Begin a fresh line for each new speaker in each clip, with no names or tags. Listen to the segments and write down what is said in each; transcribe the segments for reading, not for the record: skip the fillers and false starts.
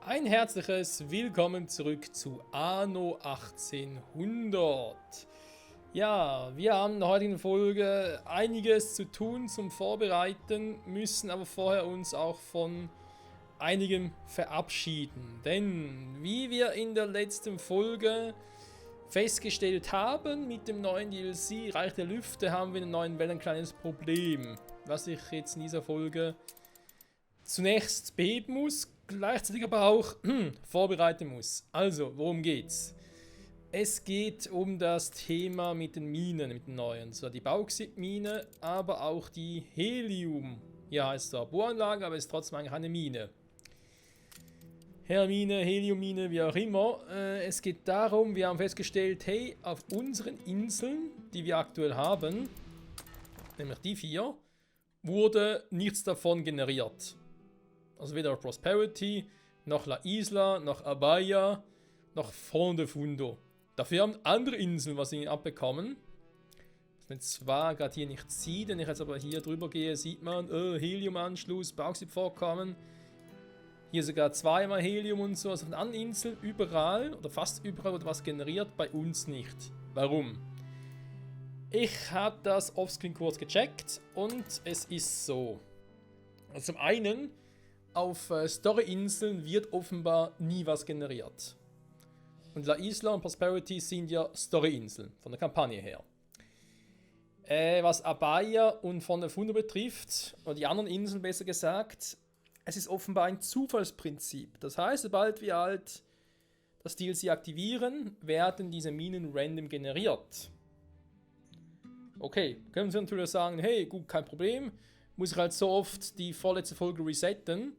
Ein herzliches Willkommen zurück zu Anno 1800. Ja, wir haben in der heutigen Folge einiges zu tun zum Vorbereiten, müssen aber vorher uns auch von einigem verabschieden. Denn wie wir in der letzten Folge festgestellt haben, mit dem neuen DLC Reich der Lüfte haben wir in der neuen Welt ein kleines Problem, was ich jetzt in dieser Folge zunächst beheben muss, gleichzeitig aber auch vorbereiten muss. Also, worum geht's? Es geht um das Thema mit den Minen, mit den neuen. Zwar die Bauxitmine, aber auch die Helium. Ja, heißt zwar Bohranlage, aber ist trotzdem eigentlich eine Mine. Hermine, Heliummine, wie auch immer. Es geht darum, wir haben festgestellt, hey, auf unseren Inseln, die wir aktuell haben, nämlich die 4, wurde nichts davon generiert. Also weder Prosperity, noch La Isla, noch Abaya, noch Fond de Fundo. Dafür haben andere Inseln was sie abbekommen. Was man zwar gerade hier nicht sieht, wenn ich jetzt aber hier drüber gehe, sieht man Heliumanschluss, Bauxitvorkommen. Hier sogar zweimal Helium und so. Also von anderen Inseln überall oder fast überall wird was generiert, bei uns nicht. Warum? Ich habe das offscreen kurz gecheckt und es ist so. Also zum einen, auf Story-Inseln wird offenbar nie was generiert. Und La Isla und Prosperity sind ja Story-Inseln, von der Kampagne her. Was Abaya und Fond de Fundo betrifft, oder die anderen Inseln besser gesagt, es ist offenbar ein Zufallsprinzip. Das heißt, sobald wir halt das DLC aktivieren, werden diese Minen random generiert. Okay, können Sie natürlich sagen, hey, gut, kein Problem, muss ich halt so oft die vorletzte Folge resetten,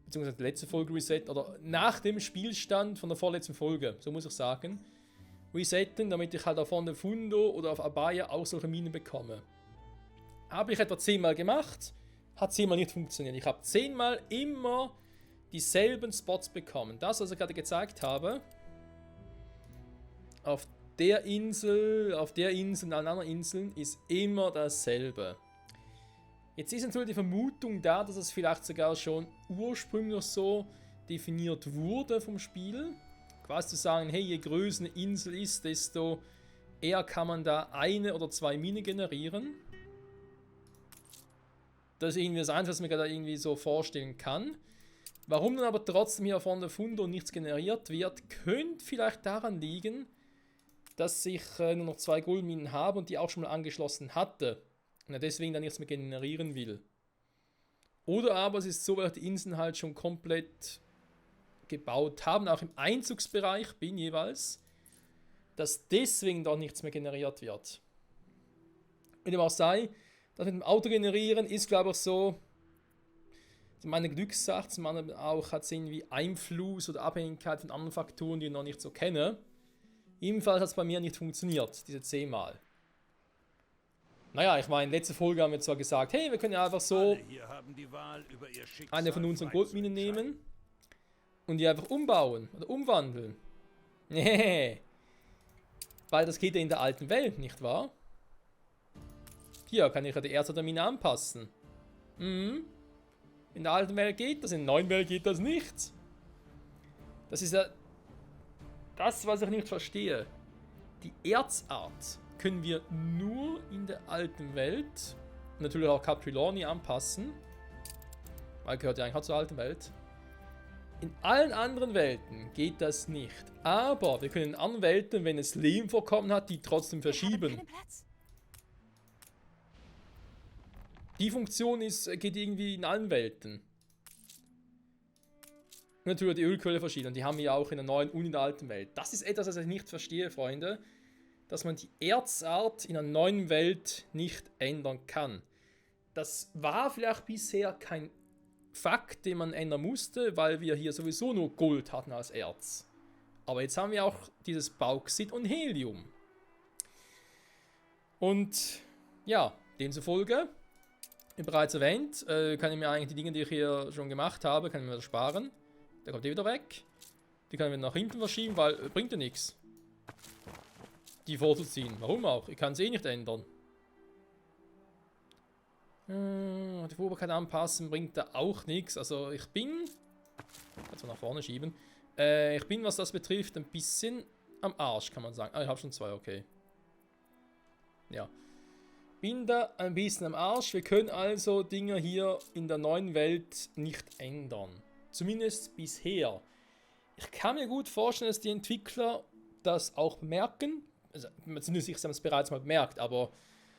beziehungsweise die letzte Folge resetten, oder nach dem Spielstand von der vorletzten Folge, so muss ich sagen, resetten, damit ich halt auf Fond de Fundo oder auf Abaya auch solche Minen bekomme. Habe ich etwa 10-mal gemacht, hat 10-mal nicht funktioniert. Ich habe 10-mal immer dieselben Spots bekommen. Das, was ich gerade gezeigt habe, auf der Insel, und allen anderen Inseln, ist immer dasselbe. Jetzt ist natürlich die Vermutung da, dass es vielleicht sogar schon ursprünglich so definiert wurde vom Spiel. Quasi zu sagen, hey, je größer eine Insel ist, desto eher kann man da eine oder zwei Minen generieren. Das ist irgendwie das Einzige, was ich mir gerade irgendwie so vorstellen kann. Warum dann aber trotzdem hier von der Fundo nichts generiert wird, könnte vielleicht daran liegen, dass ich nur noch 2 Goldminen habe und die auch schon mal angeschlossen hatte. Und er deswegen dann nichts mehr generieren will. Oder aber es ist so, weil die Inseln halt schon komplett gebaut haben, auch im Einzugsbereich bin jeweils, dass deswegen dort nichts mehr generiert wird. Wie dem auch sei, das mit dem Auto generieren ist, glaube ich, so meine Glückssache, zum anderen auch hat es irgendwie Einfluss oder Abhängigkeit von anderen Faktoren, die ich noch nicht so kenne. Ebenfalls hat es bei mir nicht funktioniert, diese 10-mal. Naja, ich meine, letzte Folge haben wir zwar gesagt, hey, wir können ja einfach so eine von unseren Goldminen nehmen und die einfach umbauen oder umwandeln. Nee. Weil das geht ja in der alten Welt, nicht wahr? Hier kann ich ja die Erze der Mine anpassen. In der alten Welt geht das, in der neuen Welt geht das nicht. Das ist ja das, was ich nicht verstehe. Die Erzart können wir nur in der alten Welt, natürlich auch Cap Trelawney anpassen, weil gehört ja eigentlich auch zur alten Welt. In allen anderen Welten geht das nicht. Aber wir können in anderen Welten, wenn es Leben vorkommen hat, die trotzdem verschieben. Die Funktion geht irgendwie in allen Welten. Natürlich die Ölquelle verschieden. Und die haben wir ja auch in der neuen und in der alten Welt. Das ist etwas, was ich nicht verstehe, Freunde. Dass man die Erzart in einer neuen Welt nicht ändern kann. Das war vielleicht bisher kein Fakt, den man ändern musste, weil wir hier sowieso nur Gold hatten als Erz. Aber jetzt haben wir auch dieses Bauxit und Helium. Und ja, demzufolge, wie bereits erwähnt, kann ich mir eigentlich die Dinge, die ich hier schon gemacht habe, kann ich mir sparen. Der kommt wieder weg. Die kann ich wieder nach hinten verschieben, weil bringt ja nichts. Die vorzuziehen. Warum auch? Ich kann es eh nicht ändern. Die Vorbarkeit anpassen bringt da auch nichts. Also ich bin Kannst du nach vorne schieben. Ich bin, was das betrifft, ein bisschen am Arsch, kann man sagen. Ah, ich habe schon 2, okay. Ja. Bin da ein bisschen am Arsch. Wir können also Dinge hier in der neuen Welt nicht ändern. Zumindest bisher. Ich kann mir gut vorstellen, dass die Entwickler das auch bemerken. Also, zumindest ich habe es bereits mal bemerkt, aber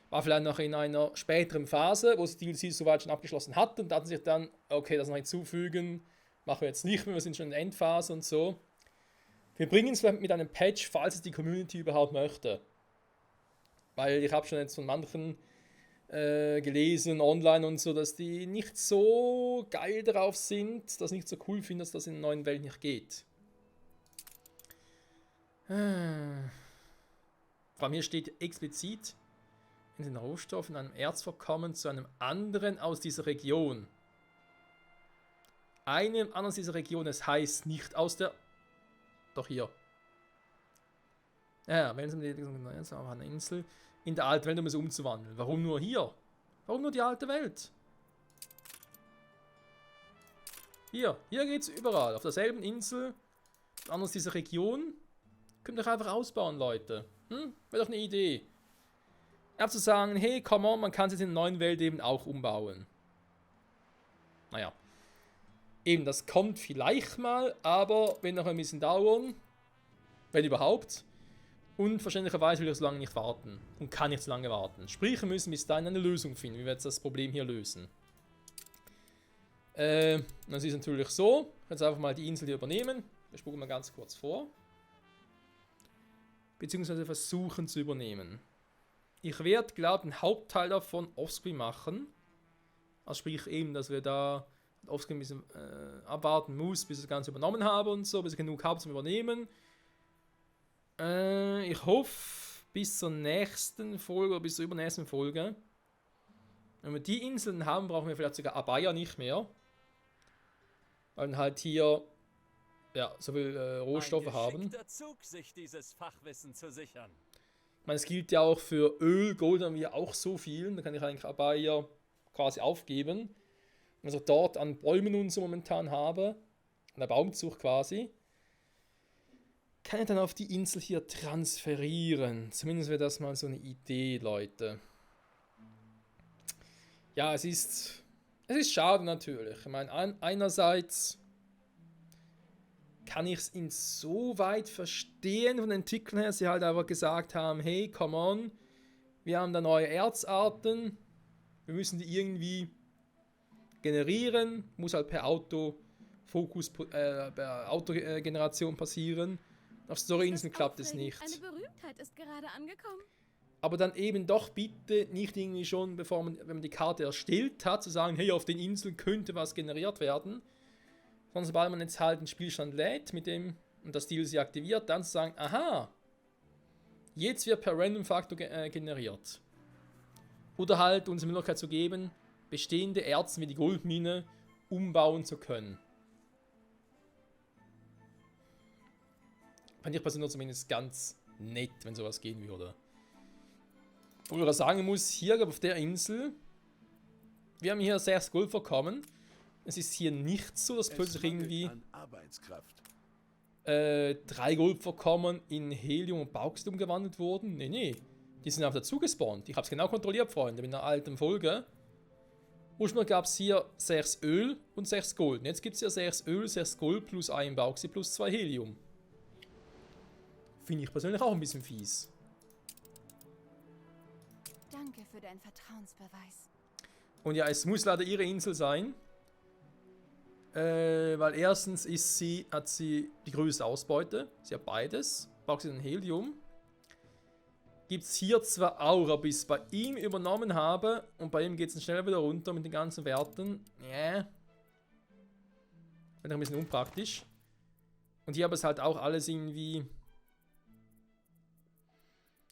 war vielleicht noch in einer späteren Phase, wo sie die DLC soweit schon abgeschlossen hatten. Und da hatten sich dann, okay, das noch hinzufügen, machen wir jetzt nicht mehr, wir sind schon in der Endphase und so. Wir bringen es mit einem Patch, falls es die Community überhaupt möchte. Weil ich habe schon jetzt von manchen gelesen, online und so, dass die nicht so geil drauf sind, das nicht so cool finden, dass das in der neuen Welt nicht geht. Vor mir steht explizit in den Rohstoffen einem Erzvorkommen zu einem anderen aus dieser Region. Einem anderen aus dieser Region, es heißt nicht aus der... Doch hier. Ja, wenn es um die eine Insel in der alten Welt, um es umzuwandeln. Warum nur hier? Warum nur die alte Welt? Hier geht es überall. Auf derselben Insel, anders diese Region. Könnt ihr doch einfach ausbauen, Leute. Wäre doch eine Idee. Einfach zu sagen, hey, come on, man kann es in der neuen Welt eben auch umbauen. Naja. Eben, das kommt vielleicht mal, aber wenn noch ein bisschen dauern, wenn überhaupt. Und verständlicherweise will ich so lange nicht warten. Und kann nicht so lange warten. Sprich, wir müssen bis dahin eine Lösung finden, wie wir jetzt das Problem hier lösen. Das ist natürlich so. Jetzt einfach mal die Insel hier übernehmen. Wir spucken mal ganz kurz vor. Beziehungsweise versuchen zu übernehmen. Ich werde, glaube ich, den Hauptteil davon offscreen machen. Also sprich eben, dass wir da offscreen ein bisschen abwarten muss, bis ich das Ganze übernommen habe und so, bis ich genug habe zum Übernehmen. Ich hoffe, bis zur nächsten Folge oder bis zur übernächsten Folge. Wenn wir die Inseln haben, brauchen wir vielleicht sogar Abaya nicht mehr. Weil wir halt hier ja, so viel Rohstoffe haben.
Zug, sich dieses Fachwissen zu sichern.
Ich meine, es gilt ja auch für Öl, Gold haben wir auch so viel. Da kann ich eigentlich Abaya quasi aufgeben. Also dort an Bäumen und so momentan habe. An der Baumzucht quasi. Kann ich dann auf die Insel hier transferieren. Zumindest wäre das mal so eine Idee, Leute. Ja, es ist schade natürlich. Ich meine, einerseits kann ich es insoweit verstehen von den Entwicklern her, sie halt einfach gesagt haben, hey, come on, wir haben da neue Erzarten, wir müssen die irgendwie generieren, muss halt per Autogeneration passieren. Auf Story-Inseln klappt es nicht.
Eine Berühmtheit ist gerade angekommen.
Aber dann eben doch bitte nicht irgendwie schon, wenn man die Karte erstellt hat, zu sagen, hey, auf den Inseln könnte was generiert werden. Sondern sobald man jetzt halt einen Spielstand lädt mit dem und das DLC aktiviert, dann zu sagen, aha, jetzt wird per Random Faktor generiert. Oder halt uns die Möglichkeit zu geben, bestehende Erzen wie die Goldmine umbauen zu können. Fand ich persönlich zumindest ganz nett, wenn sowas gehen würde. Wo ich sagen muss, hier auf der Insel, wir haben hier 6 Goldvorkommen. Es ist hier nicht so, dass plötzlich irgendwie 3 Goldvorkommen in Helium und Bauxit umgewandelt wurden. Nee. Die sind einfach dazu gespawnt. Ich habe es genau kontrolliert, Freunde, in einer alten Folge. Ursprünglich gab es hier 6 Öl und 6 Gold. Und jetzt gibt es hier 6 Öl, 6 Gold plus 1 Bauxit plus 2 Helium. Finde ich persönlich auch ein bisschen fies.
Danke für deinen Vertrauensbeweis.
Und ja, es muss leider ihre Insel sein. Weil erstens hat sie die größte Ausbeute. Sie hat beides. Bauxit und Helium. Gibt es hier zwar auch, aber ich es bei ihm übernommen habe und bei ihm geht es schnell wieder runter mit den ganzen Werten. Wäre ein bisschen unpraktisch. Und hier habe es halt auch alles irgendwie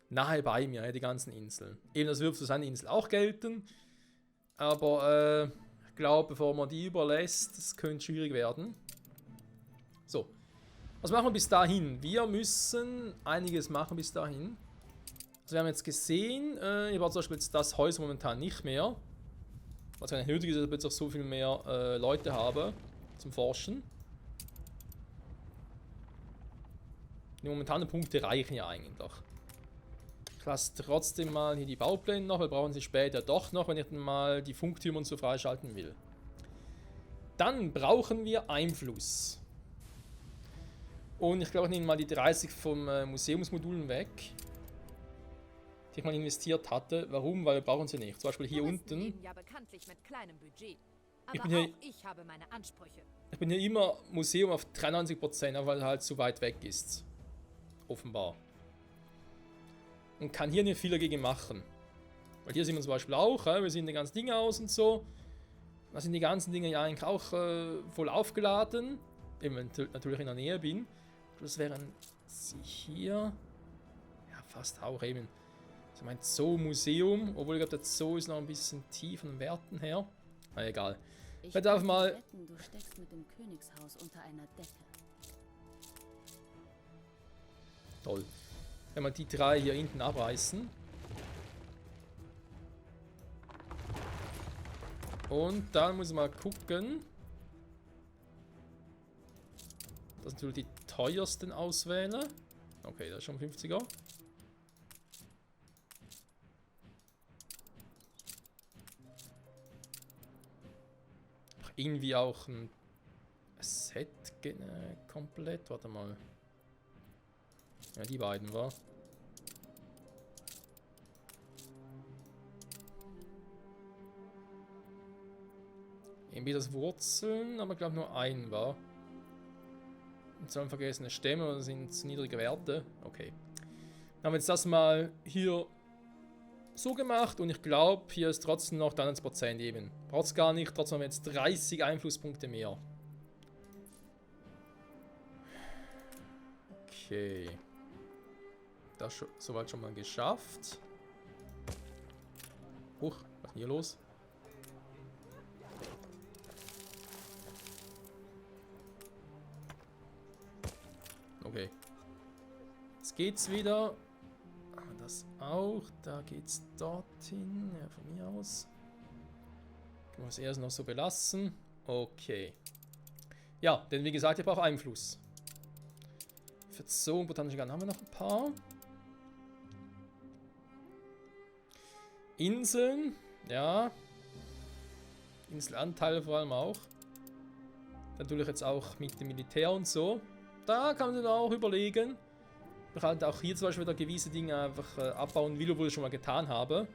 nahe bei mir, die ganzen Inseln. Eben, das wird für seine Insel auch gelten. Aber ich glaube, bevor man die überlässt, das könnte schwierig werden. So. Was machen wir bis dahin? Wir müssen einiges machen bis dahin. Also wir haben jetzt gesehen, ich habe zum Beispiel jetzt das Häuser momentan nicht mehr. Was gar nicht nötig ist, dass ich jetzt auch so viel mehr Leute habe zum Forschen. Die momentanen Punkte reichen ja eigentlich. Ich lasse trotzdem mal hier die Baupläne noch, wir brauchen sie später doch noch, wenn ich dann mal die Funktürme und so freischalten will. Dann brauchen wir Einfluss. Und ich glaube, ich nehme mal die 30 vom Museumsmodulen weg, die ich mal investiert hatte. Warum? Weil wir brauchen sie nicht. Zum Beispiel hier
Touristen
unten.
leben ja bekanntlich mit kleinem Budget.
Ich
Aber
bin hier-
auch ich habe meine Ansprüche.
Ich bin ja immer Museum auf 93%, weil er halt zu weit weg ist. Offenbar. Und kann hier nicht viel dagegen machen. Weil hier sehen wir zum Beispiel auch, wir sehen die ganzen Dinge aus und so. Da sind die ganzen Dinge ja eigentlich auch voll aufgeladen. Eben, wenn ich natürlich in der Nähe bin. Das wären sie hier. Ja, fast auch eben. Also mein Zoo-Museum. Obwohl ich glaube, der Zoo ist noch ein bisschen tief von den Werten her. Na egal.
Ich
Wer darf
könnte
mal-
wetten, du steckst mit dem Königshaus unter einer Decke.
Toll. Wenn wir die drei hier hinten abreißen. Und dann muss ich mal gucken. Das sind natürlich die teuersten auswählen. Okay, das ist schon 50er. Irgendwie auch ein Set komplett. Warte mal. Ja, die beiden war. Irgendwie das Wurzeln, aber ich glaube nur ein war. Und sollen vergessene Stämme oder sind zu niedrige Werte? Okay. Dann haben wir jetzt das mal hier so gemacht und ich glaube, hier ist trotzdem noch 93% eben. Braucht es gar nicht, trotzdem haben wir jetzt 30 Einflusspunkte mehr. Okay. Das soweit schon mal geschafft. Huch, was ist denn hier los? Okay. Jetzt geht's wieder. Das auch. Da geht's dorthin. Ja, von mir aus. Können wir es erst noch so belassen. Okay. Ja, denn wie gesagt, ich brauche Einfluss. Für Zoo und Botanische Garten haben wir noch ein paar. Inseln. Ja. Inselanteile vor allem auch. Natürlich jetzt auch mit dem Militär und so. Da kann man dann auch überlegen. Ich halt auch hier zum Beispiel wieder gewisse Dinge einfach abbauen will, obwohl ich schon mal getan habe.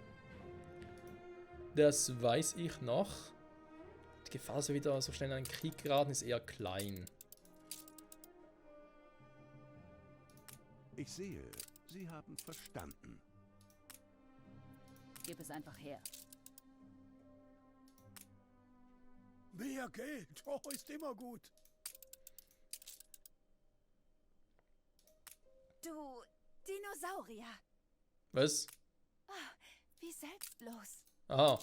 Das weiß ich noch. Die Gefahr, dass wir wieder so schnell in einen Krieg geraten, ist eher klein.
Ich sehe, Sie haben verstanden.
Gib es einfach her.
Mehr Geld, oh, ist immer gut.
Du Dinosaurier.
Was?
Wie selbstlos.
Aha.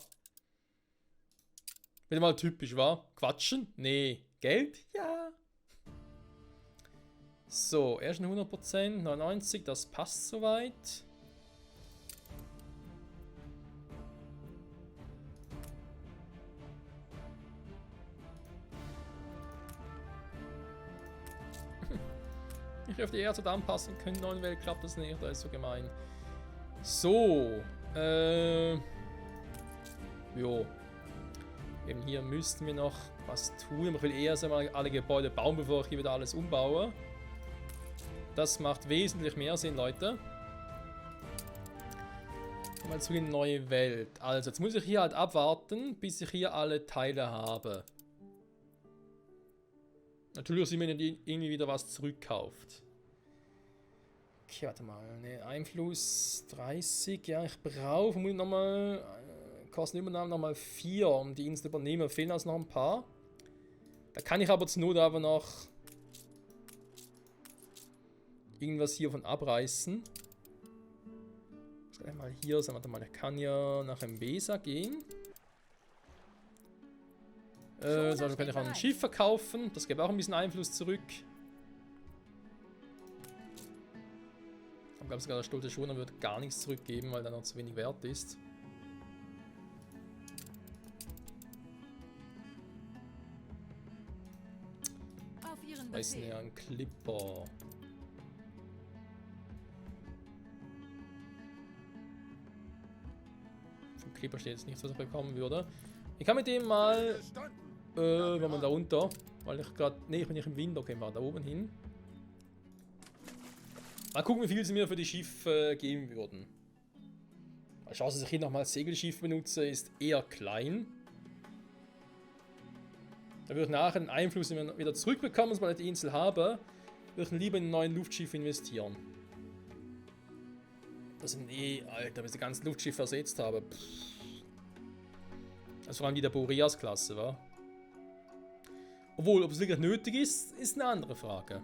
Wieder mal typisch, wa? Quatschen? Nee. Geld? Ja. So, erst 100%, 99, das passt soweit. Ich auf die Erde anpassen können, neuen Welt klappt das nicht, das ist so gemein. So, jo. Eben hier müssten wir noch was tun. Ich will erst einmal alle Gebäude bauen, bevor ich hier wieder alles umbaue. Das macht wesentlich mehr Sinn, Leute. Mal zu die neue Welt. Also, jetzt muss ich hier halt abwarten, bis ich hier alle Teile habe. Natürlich, dass mir nicht irgendwie wieder was zurückkauft. Okay, warte mal. Ne, Einfluss 30. Ja, ich brauche vermutlich nochmal. Kostenübernahme nochmal 4, um die Insel zu übernehmen. Fehlen also noch ein paar. Da kann ich aber zur Not aber noch irgendwas hiervon abreißen. Mal hier, sagen wir mal, ich kann ja nach Mbesa gehen. So, dann kann ich auch ein Schiff verkaufen. Das gibt auch ein bisschen Einfluss zurück. Ich glaube sogar, der Stolte Schoner wird gar nichts zurückgeben, weil er noch zu wenig wert ist.
Auf Ihren
Da ist
Befehl.
ja ein Clipper. Clipper steht jetzt nichts, was ich bekommen würde. Ich kann mit dem mal... war man da runter? Weil ich gerade... Ne, ich bin nicht im Wind. Okay, war da oben hin. Mal gucken, wie viel sie mir für die Schiffe geben würden. Die Chance, dass ich hier nochmal Segelschiff benutze, ist eher klein. Da würde ich nachher den Einfluss, den wir wieder zurückbekommen, sobald ich die Insel habe, würde ich lieber in einen neuen Luftschiff investieren. Das sind Alter, bis ich die ganzen Luftschiffe ersetzt habe. Also vor allem die der Boreas-Klasse, wa? Obwohl, ob es wirklich nötig ist, ist eine andere Frage.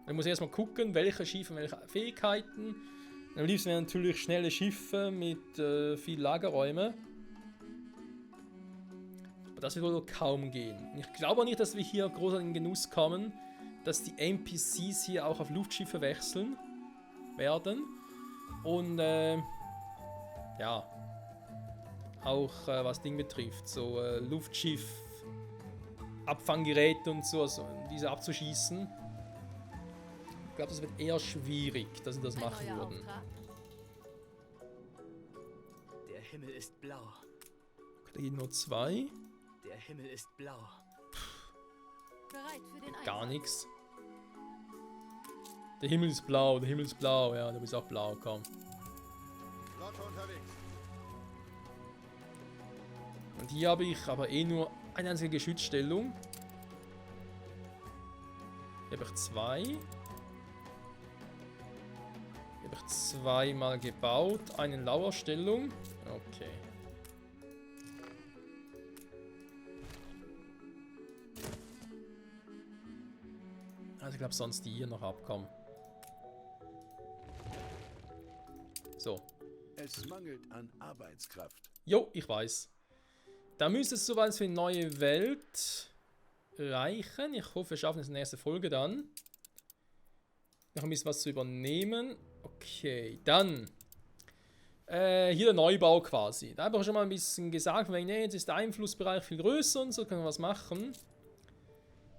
Man muss erstmal gucken, welche Schiffe, welche Fähigkeiten. Am liebsten wären natürlich schnelle Schiffe mit viel Lagerräume. Aber das wird wohl kaum gehen. Und ich glaube auch nicht, dass wir hier groß an den Genuss kommen, dass die NPCs hier auch auf Luftschiffe wechseln werden. Und ja, auch was Ding betrifft, so Luftschiff, Abfanggeräte und so, also diese abzuschießen. Ich glaube, das wird eher schwierig, dass sie das machen würden.
Der Himmel ist blau.
Da gehen nur 2.
Der Himmel ist blau.
Bereit für den
Gar nichts. Der Himmel ist blau, ja, du bist auch blau, komm. Und hier habe ich aber eh nur eine einzige Geschützstellung. Hier habe ich 2. Hier habe ich 2-mal gebaut. Eine Lauerstellung. Okay. Also ich glaube sonst die hier noch abkommen. So.
Es mangelt an Arbeitskraft.
Jo, ich weiß. Da müsste es soweit für die neue Welt reichen. Ich hoffe, wir schaffen es in der nächsten Folge dann. Noch ein bisschen was zu übernehmen. Okay, dann. Hier der Neubau quasi. Da habe ich schon mal ein bisschen gesagt, weil nee, jetzt ist der Einflussbereich viel größer und so, können wir was machen.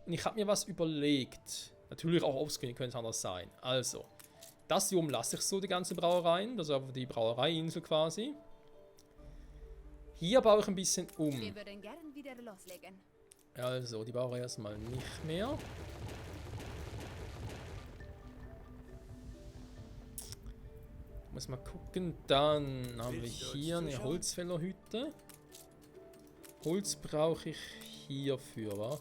Und ich habe mir was überlegt. Natürlich auch offscreen könnte es anders sein. Also, das hier oben lasse ich so, die ganze Brauereien. Das ist einfach die Brauereiinsel quasi. Hier baue ich ein bisschen um.
Wir würden gerne wieder loslegen.
Also, die baue ich erstmal nicht mehr. Muss mal gucken. Dann haben wir hier eine Holzfällerhütte. Holz brauche ich hierfür, wa?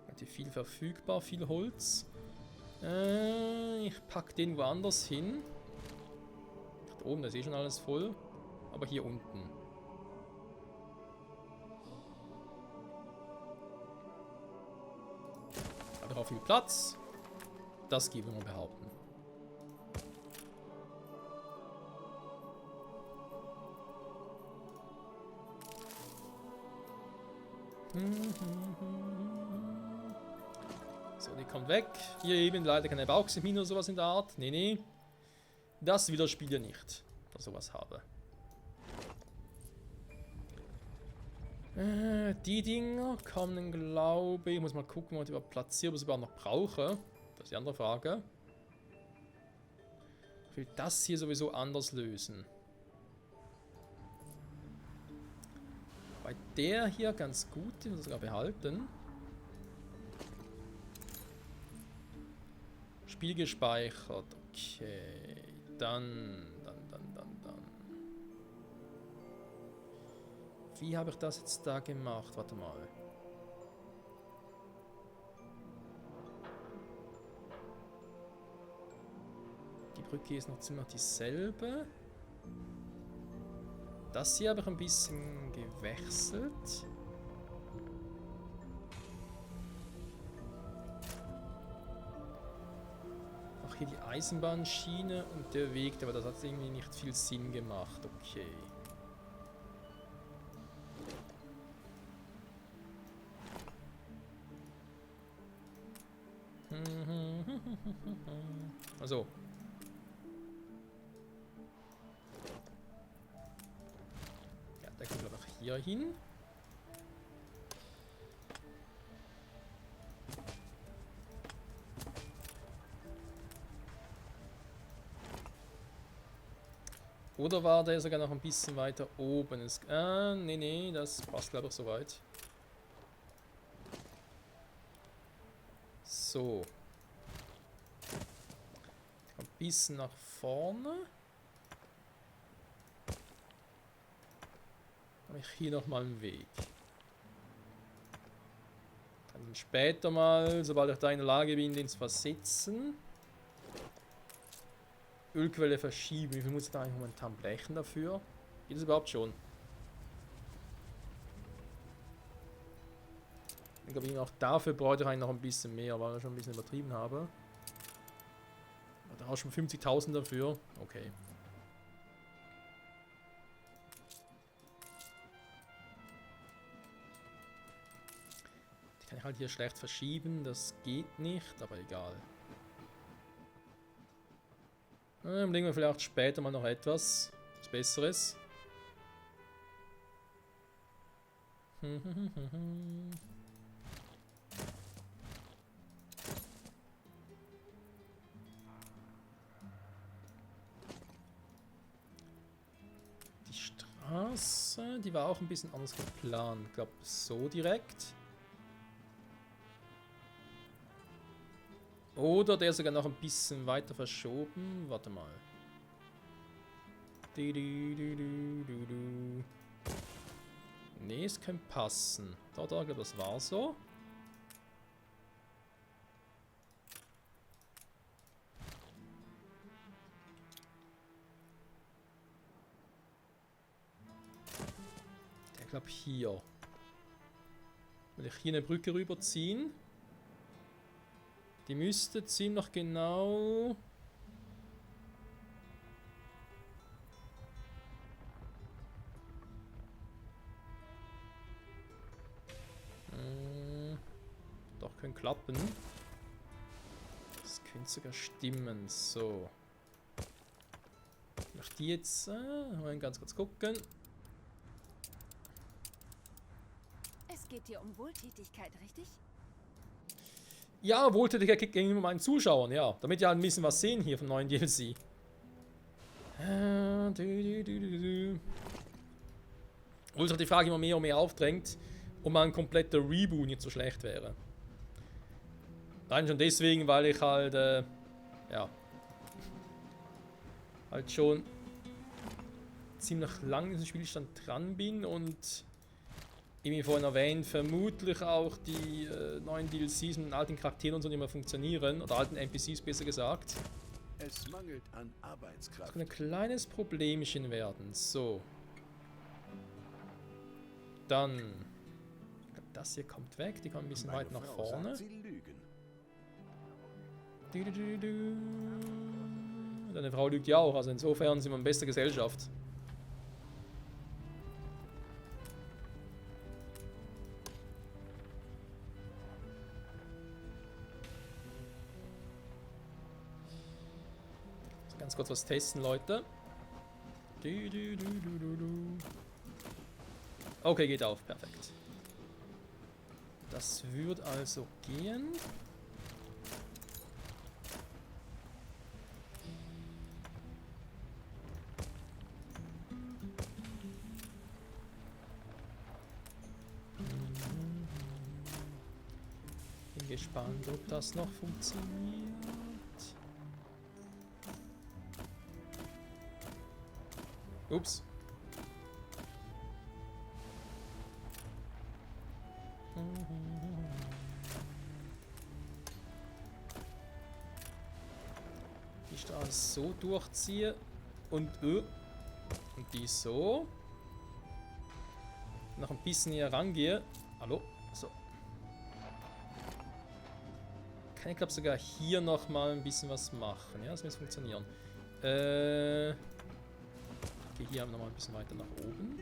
Hat hier viel verfügbar, viel Holz. Ich packe den woanders hin. Da oben, da ist eh schon alles voll. Aber hier unten. Habe ich auch viel Platz. Das geben wir mal behaupten. So, die kommt weg. Hier eben leider keine Bauxitmine oder sowas in der Art. Nee, nee. Das will das Spiel ja nicht, dass ich sowas habe. Die Dinger kommen, glaube ich. Ich muss mal gucken, ob ich überhaupt platziere, ob ich es überhaupt noch brauche. Das ist die andere Frage. Ich will das hier sowieso anders lösen. Bei der hier ganz gut, die muss ich sogar behalten. Spiel gespeichert. Okay. Dann. Wie habe ich das jetzt da gemacht? Warte mal. Die Brücke ist noch ziemlich dieselbe. Das hier habe ich ein bisschen gewechselt. Auch hier die Eisenbahnschiene und der Weg, aber das hat irgendwie nicht viel Sinn gemacht. Okay. Also. Ja, der kommt glaube ich hier hin. Oder war der sogar noch ein bisschen weiter oben? Nee, das passt glaube ich soweit. So. Ein bisschen nach vorne. Habe ich hier nochmal einen Weg. Dann später mal, sobald ich da in der Lage bin, den zu versetzen. Ölquelle verschieben. Wie viel muss ich da eigentlich momentan blechen dafür? Geht das überhaupt schon? Ich glaube, auch dafür bräuchte ich eigentlich noch ein bisschen mehr, weil ich schon ein bisschen übertrieben habe. Da auch schon 50.000 dafür. Okay. Die kann ich halt hier schlecht verschieben. Das geht nicht, aber egal. Dann legen wir vielleicht später mal noch etwas Besseres. Die Straße, die war auch ein bisschen anders geplant. Ich glaube, so direkt. Oder der ist sogar noch ein bisschen weiter verschoben. Warte mal. Nee, es könnte passen. Da, glaube ich, das war so. Der glaube hier. Will ich hier eine Brücke rüberziehen? Die müsste ziemlich genau... Doch, können klappen. Das könnte sogar stimmen. So. Nach die jetzt... mal ganz kurz gucken.
Es geht dir um Wohltätigkeit, richtig?
Ja, Wohltätigkeit gegenüber meinen Zuschauern, ja. Damit ja ein bisschen was sehen hier vom neuen DLC. Obwohl sich die Frage immer mehr und mehr aufdrängt, ob mal ein kompletter Reboot nicht so schlecht wäre. Nein, schon deswegen, weil ich halt, ja, halt schon ziemlich lang in diesem Spielstand dran bin und, wie vorhin erwähnt, vermutlich auch die neuen DLCs mit den alten Charakteren und so nicht mehr funktionieren, oder alten NPCs besser gesagt.
Es mangelt an
Das
Arbeitskraft.
kann ein kleines Problemchen werden. So. Dann. Das hier kommt weg. Die kommt ein bisschen weit nach
Frau sagt,
vorne.
Sie lügen.
Deine Frau lügt ja auch. Also insofern sind wir in bester Gesellschaft. Ganz kurz was testen, Leute. Okay, geht auf. Perfekt. Das wird also gehen. Bin gespannt, ob das noch funktioniert. Ups. Die Straße so durchziehe und die so. Noch ein bisschen hier rangehe. Hallo? So. Kann ich glaube sogar hier noch mal ein bisschen was machen. Ja, das muss funktionieren. Okay, hier haben wir noch mal ein bisschen weiter nach oben.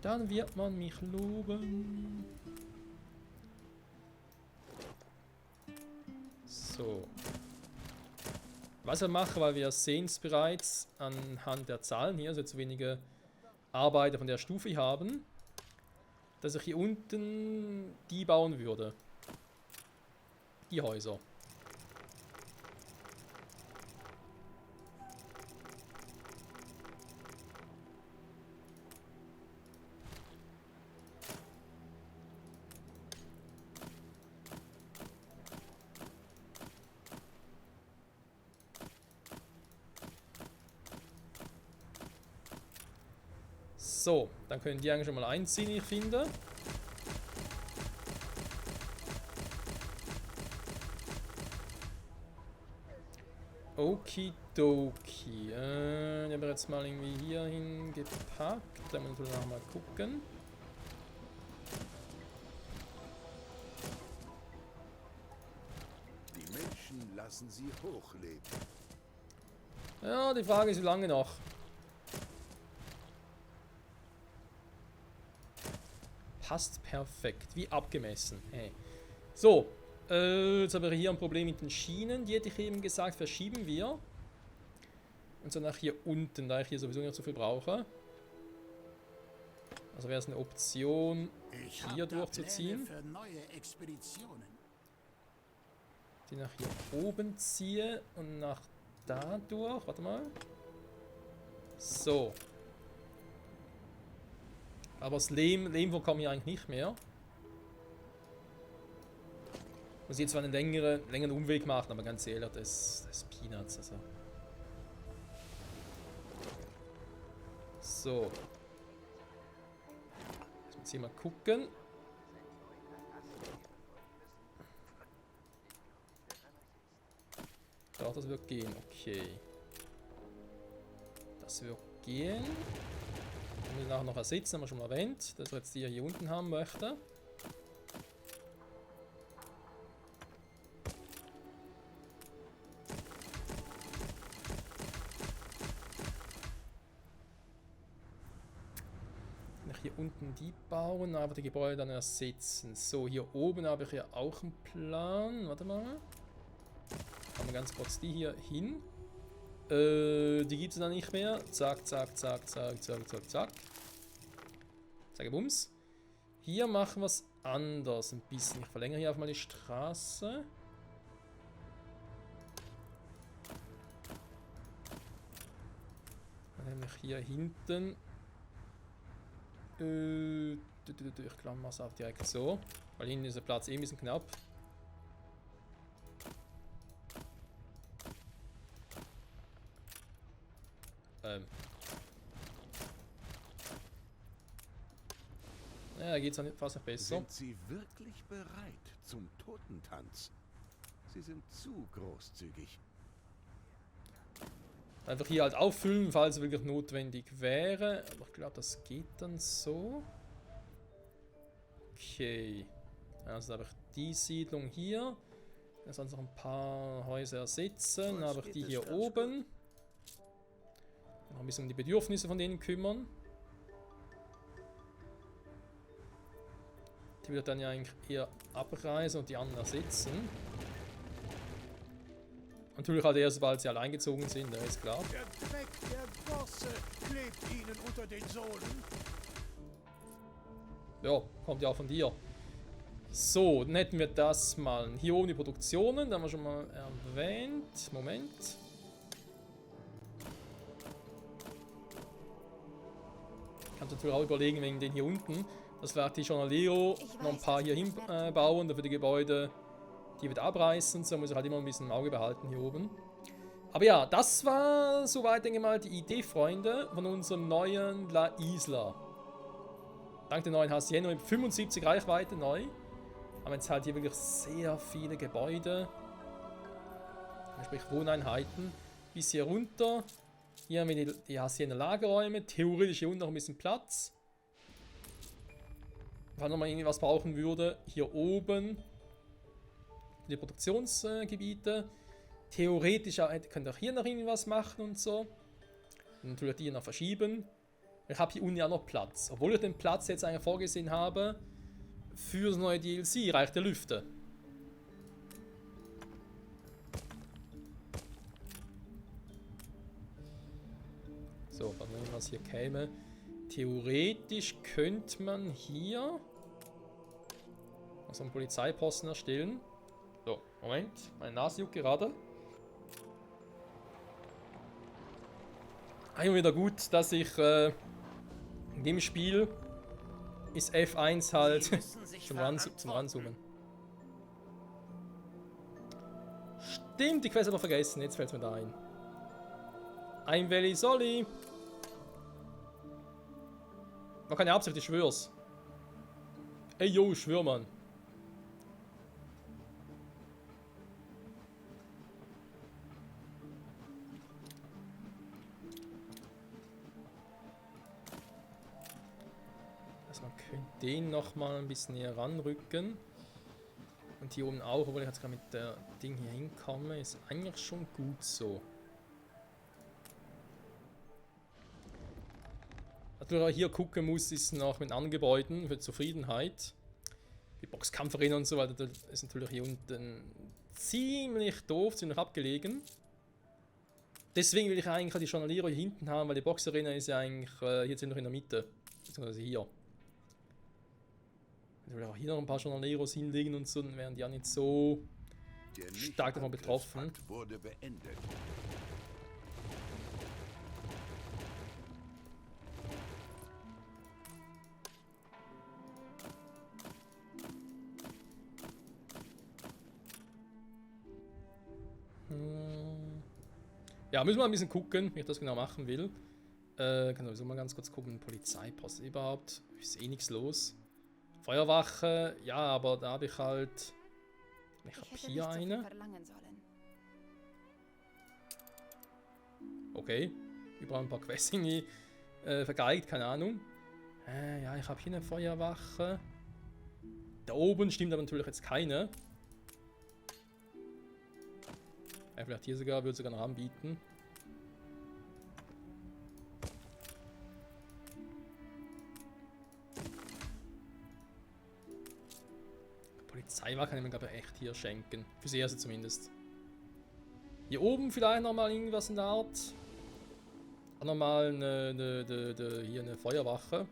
Dann wird man mich loben. So. Was wir machen, weil wir sehen es bereits anhand der Zahlen hier, also zu wenige Arbeiter von der Stufe haben, dass ich hier unten die bauen würde. Die Häuser. So, dann können die eigentlich schon mal einziehen, ich finde. Okidoki. Den haben wir jetzt mal irgendwie hier hingepackt. Da müssen wir noch mal gucken.
Die Menschen lassen sie hochleben.
Ja, die Frage ist, wie lange noch? Passt perfekt, wie abgemessen. Hey. So, jetzt haben wir hier ein Problem mit den Schienen. Die hätte ich eben gesagt, verschieben wir. Und so nach hier unten, da ich hier sowieso nicht so viel brauche. Also wäre es eine Option, hier durchzuziehen.
Für neue Expeditionen.
Die nach hier oben ziehe und nach da durch. Warte mal. So. Aber das Lehm kommen hier eigentlich nicht mehr. Muss jetzt zwar einen längeren Umweg machen, aber ganz ehrlich, das ist Peanuts. Also. So. Jetzt muss ich mal gucken. Doch, das wird gehen, okay. Das wird gehen. Ich will nachher noch ersetzen, haben wir schon mal erwähnt, dass wir jetzt die hier unten haben möchte. Hier unten die bauen, aber die Gebäude dann ersetzen. So, hier oben habe ich ja auch einen Plan. Warte mal. Machen wir ganz kurz die hier hin. Die gibt es dann nicht mehr. Zack, zack, zack, zack, zack, zack, zack. Zack, bums. Hier machen wir es anders ein bisschen. Ich verlängere hier einfach mal die Straße. Dann nämlich hier hinten. Ich klammer es auch direkt so. Weil hinten ist der Platz ein bisschen knapp. Ja, da geht es fast noch besser.
Sind Sie wirklich bereit zum Totentanz? Sie sind zu großzügig.
Einfach hier halt auffüllen, falls es wirklich notwendig wäre. Aber ich glaube, das geht dann so. Okay. Also da habe ich die Siedlung hier. Jetzt noch ein paar Häuser ersetzen. Dann habe ich die hier oben. Noch ein bisschen um die Bedürfnisse von denen kümmern. Die wird dann ja eigentlich eher abreisen und die anderen ersetzen. Natürlich halt erst, sobald sie alle eingezogen sind, das ist klar.
Der Dreck der Bosse klebt ihnen unter den Sohlen.
Ja, kommt ja auch von dir. So, dann hätten wir das mal. Hier oben die Produktionen, da haben wir schon mal erwähnt. Moment. Ich kann natürlich auch überlegen, wegen den hier unten. Das wäre die Journalero noch ein paar hier hinbauen, dafür die Gebäude, die wird abreißen. So muss ich halt immer ein bisschen im Auge behalten hier oben. Aber ja, das war soweit, denke ich mal, die Idee, Freunde, von unserem neuen La Isla. Dank der neuen Hacienda mit 75 Reichweite neu. Haben jetzt halt hier wirklich sehr viele Gebäude. Sprich Wohneinheiten. Bis hier runter. Hier haben wir die Hacienda Lagerräume. Theoretisch hier unten noch ein bisschen Platz. Falls noch mal irgendwas brauchen würde. Hier oben die Produktionsgebiete. Theoretisch könnt ihr auch hier noch irgendwas machen und so. Und natürlich die hier noch verschieben. Ich habe hier unten ja noch Platz. Obwohl ich den Platz jetzt eigentlich vorgesehen habe, für das neue DLC reicht der Lüfte. So, was hier käme. Theoretisch könnte man hier so einen Polizeiposten erstellen. So, Moment, meine Nase juckt gerade. Immer wieder gut, dass ich in dem Spiel ist F1 halt zum Ranzoomen. Stimmt, die Quest hat noch vergessen, jetzt fällt es mir da ein. Ein Veli Soli. War keine Absicht, ich schwör's. Ey, yo, ich schwör, Mann. Also man könnte den nochmal ein bisschen näher ranrücken. Und hier oben auch, obwohl ich jetzt gerade mit der Ding hier hinkomme, ist eigentlich schon gut so. Natürlich auch hier gucken muss, ist noch mit anderen Gebäuden für Zufriedenheit. Die Boxkampfarena und so weiter, das ist natürlich hier unten ziemlich doof, ziemlich abgelegen. Deswegen will ich eigentlich die Journaliere hier hinten haben, weil die Boxarena ist ja eigentlich hier ziemlich in der Mitte. Beziehungsweise hier. Ich will auch hier noch ein paar Journaleros hinlegen und so, dann wären die ja nicht so stark davon betroffen.
Wurde beendet.
Ja, müssen wir ein bisschen gucken, wie ich das genau machen will. Kann sowieso mal ganz kurz gucken, Polizeipost überhaupt. Ist eh nichts los. Feuerwache, ja, aber da habe ich halt... Ich habe hier eine. Okay, überall ein paar Quests irgendwie vergeigt, keine Ahnung. Ja, ich habe hier eine Feuerwache. Da oben stimmt aber natürlich jetzt keine. Ja, vielleicht hier sogar, würde sogar noch anbieten. Polizeiwache kann ich mir, glaube ich, echt hier schenken. Fürs Erste zumindest. Hier oben vielleicht nochmal irgendwas in der Art. Auch nochmal hier eine Feuerwache.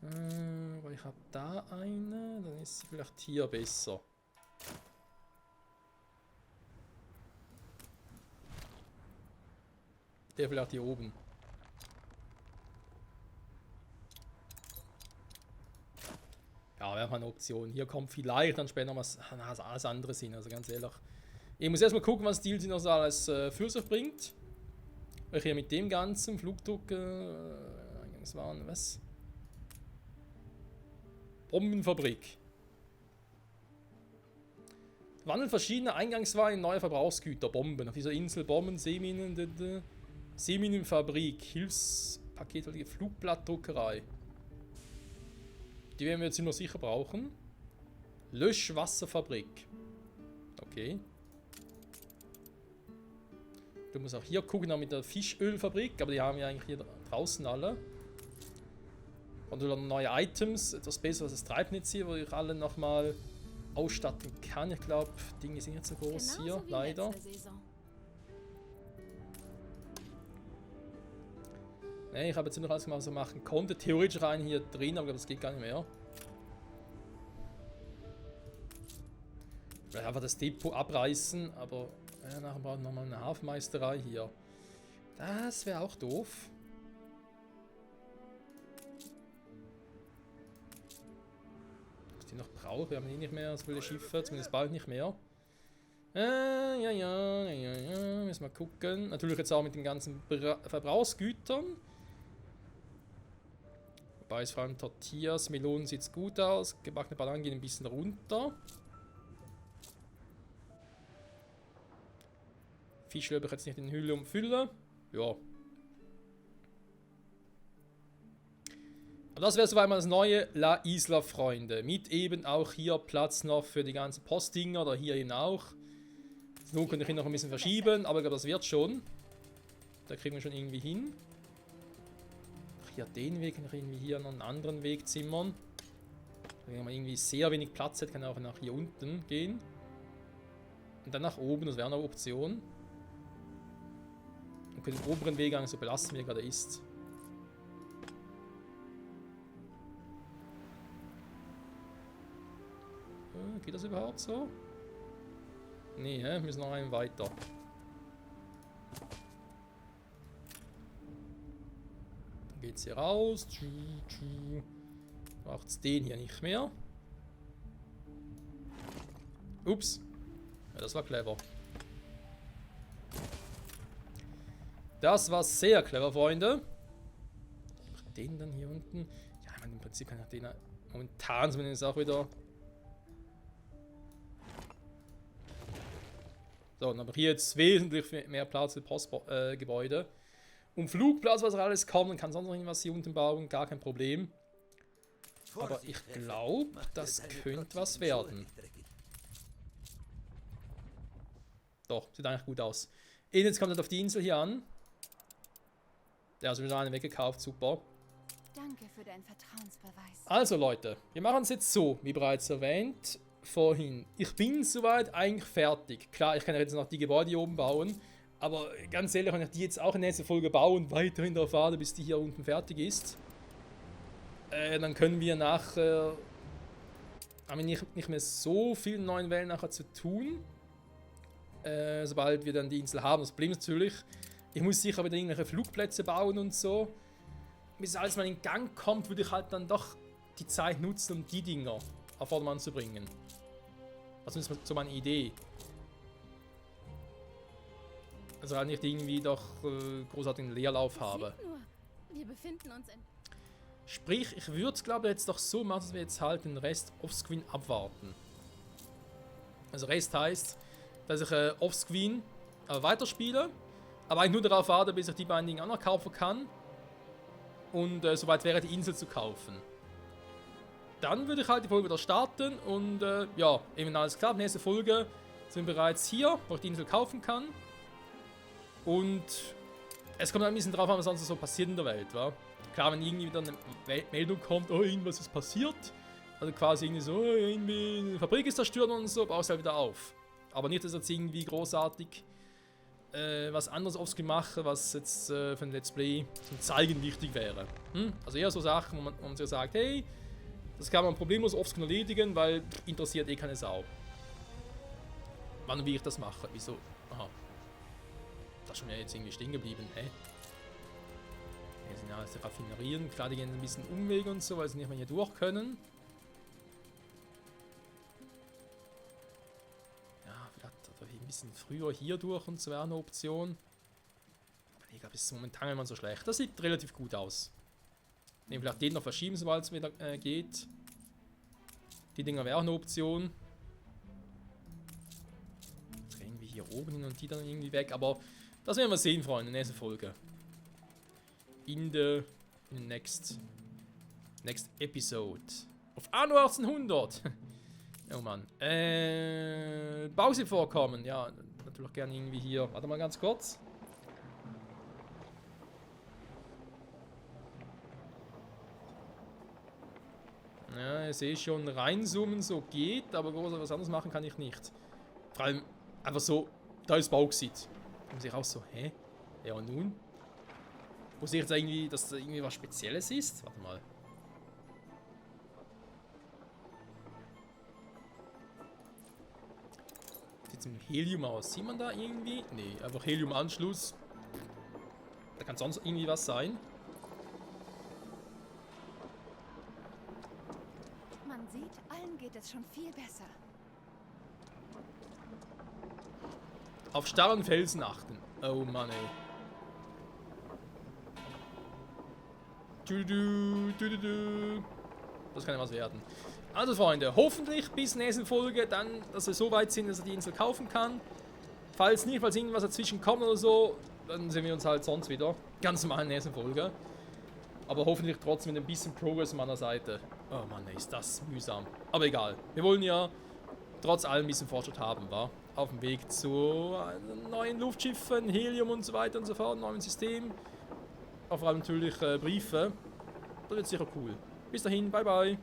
Weil ich habe da eine, dann ist sie vielleicht hier besser. Der vielleicht hier oben. Ja, wäre mal eine Option. Hier kommt vielleicht dann später noch was alles anderes hin, also ganz ehrlich. Ich muss erstmal gucken, was DLC noch so alles für sich bringt. Weil ich hier mit dem ganzen Flugdruck, das waren, was? Bombenfabrik. Wandelt verschiedene Eingangswaren in neue Verbrauchsgüter. Bomben. Auf dieser Insel Bomben, Seeminen, Seeminenfabrik, Hilfspakethaltige Flugblattdruckerei. Die werden wir jetzt immer sicher brauchen. Löschwasserfabrik. Okay. Du musst auch hier gucken, auch mit der Fischölfabrik, aber die haben ja eigentlich hier draußen alle. Und dann neue Items, etwas besseres als das Treibnetz hier, wo ich alle nochmal ausstatten kann. Ich glaube, Dinge sind nicht so groß hier, leider. Ne, ich habe jetzt noch alles gemacht, was ich machen konnte. Theoretisch rein hier drin, aber das geht gar nicht mehr. Vielleicht einfach das Depot abreißen, aber ja, nachher brauchen wir nochmal eine Hafenmeisterei hier. Das wäre auch doof. Was die noch brauchen, wir haben eh nicht mehr so viele Schiffe, zumindest bald nicht mehr. Ja. Müssen wir gucken. Natürlich jetzt auch mit den ganzen Verbrauchsgütern. Wobei es vor allem Tortillas, Melonen sieht gut aus. Gebackene Bananen gehen ein bisschen runter. Fisch will ich jetzt nicht in Hülle und Fülle. Ja. Aber das wäre soweit mal das neue La Isla, Freunde. Mit eben auch hier Platz noch für die ganzen Postdinger oder hier eben auch. So könnte ich ihn noch ein bisschen verschieben, aber ich glaube, das wird schon. Da kriegen wir schon irgendwie hin. Hier den Weg, kann ich irgendwie hier noch einen anderen Weg zimmern. Wenn man irgendwie sehr wenig Platz hat, kann er auch nach hier unten gehen. Und dann nach oben, das wäre eine Option. Und können den oberen Weg eigentlich so belassen, wie er gerade ist. Geht das überhaupt so? Nee, wir müssen noch einen weiter. Dann geht's hier raus. Braucht's den hier nicht mehr. Ups. Ja, das war clever. Das war sehr clever, Freunde. Den dann hier unten. Ja, ich meine, im Prinzip kann ich den momentan zumindest auch wieder. So, dann habe ich hier jetzt wesentlich mehr Platz für Postgebäude. Um Flugplatz, was alles kommt, dann kann sonst noch irgendwas hier unten bauen, gar kein Problem. Aber ich glaube, das könnte was werden. Doch, sieht eigentlich gut aus. Jetzt kommt er auf die Insel hier an. Der hat wieder einen weggekauft, super.
Danke für deinen Vertrauensbeweis.
Also Leute, wir machen es jetzt so, wie bereits erwähnt vorhin. Ich bin soweit eigentlich fertig. Klar, ich kann ja jetzt noch die Gebäude hier oben bauen. Aber ganz ehrlich, wenn ich die jetzt auch in der nächsten Folge bauen, weiterhin darauf warte, bis die hier unten fertig ist. Dann können wir nachher... haben wir nicht mehr so viel neuen Wellen nachher zu tun. Sobald wir dann die Insel haben. Das Problem ist natürlich, ich muss sicher wieder irgendwelche Flugplätze bauen und so. Bis alles mal in Gang kommt, würde ich halt dann doch die Zeit nutzen, um die Dinger auf Vordermann zu bringen. Das ist so meine Idee. Also halt nicht irgendwie doch großartigen Leerlauf habe.
Seht nur, wir befinden uns in...
Sprich, ich würde es glaube ich jetzt doch so machen, dass wir jetzt halt den Rest offscreen abwarten. Also Rest heißt, dass ich offscreen weiterspiele, aber eigentlich nur darauf warte, bis ich die beiden Dinge auch noch kaufen kann. Und soweit wäre die Insel zu kaufen. Dann würde ich halt die Folge wieder starten und ja, eben alles klar, nächste Folge sind wir bereits hier, wo ich die Insel kaufen kann. Und es kommt ein bisschen drauf an, was sonst so passiert in der Welt, wa? Klar, wenn irgendwie wieder eine Meldung kommt, oh, irgendwas ist passiert, also quasi irgendwie so, oh, irgendwie eine Fabrik ist zerstört und so, baust du halt wieder auf. Aber nicht, dass jetzt irgendwie großartig was anderes aufs gemacht, was jetzt für ein Let's Play zum Zeigen wichtig wäre. Also eher so Sachen, wo man sich sagt, hey, das kann man problemlos offscreen erledigen, weil interessiert eh keine Sau. Wann und wie ich das mache, wieso? Aha. Das ist schon ja jetzt irgendwie stehen geblieben, hä? Hier sind ja alles die Raffinerien, klar, die gehen ein bisschen Umwege und so, weil sie nicht mehr hier durch können. Ein bisschen früher hier durch und so wäre eine Option. Aber ich glaube, es ist momentan immer so schlecht. Das sieht relativ gut aus. Nehmen vielleicht den noch verschieben, sobald es wieder geht. Die Dinger wäre auch eine Option. Irgendwie hier oben hin und die dann irgendwie weg. Aber das werden wir sehen, Freunde, in der nächsten Folge. In the next episode. Auf Anno 1800. Oh Mann. Bausi-Vorkommen. Ja, natürlich gerne irgendwie hier. Warte mal ganz kurz. Ja, ich sehe schon, reinzoomen so geht, aber groß was anderes machen kann ich nicht. Vor allem einfach so, da ist Bauxit. Und sich auch so, hä? Ja und nun? Wo sehe ich jetzt irgendwie, dass da irgendwie was Spezielles ist? Warte mal. Sieht mit Helium aus. Sieht man da irgendwie? Nee, einfach Helium-Anschluss. Da kann sonst irgendwie was sein.
Man sieht, allen geht es schon viel besser.
Auf starren Felsen achten. Oh Mann, ey. Das kann ja was werden. Also Freunde, hoffentlich bis nächste Folge dann, dass wir so weit sind, dass er die Insel kaufen kann. Falls nicht, falls irgendwas dazwischen kommt oder so, dann sehen wir uns halt sonst wieder. Ganz normal in der nächsten Folge. Aber hoffentlich trotzdem mit ein bisschen Progress an meiner Seite. Oh Mann, ist das mühsam. Aber egal. Wir wollen ja trotz allem ein bisschen Fortschritt haben, wa? Auf dem Weg zu neuen Luftschiffen, Helium und so weiter und so fort, neuen System. Auch vor allem natürlich Briefe. Das wird sicher cool. Bis dahin, bye bye.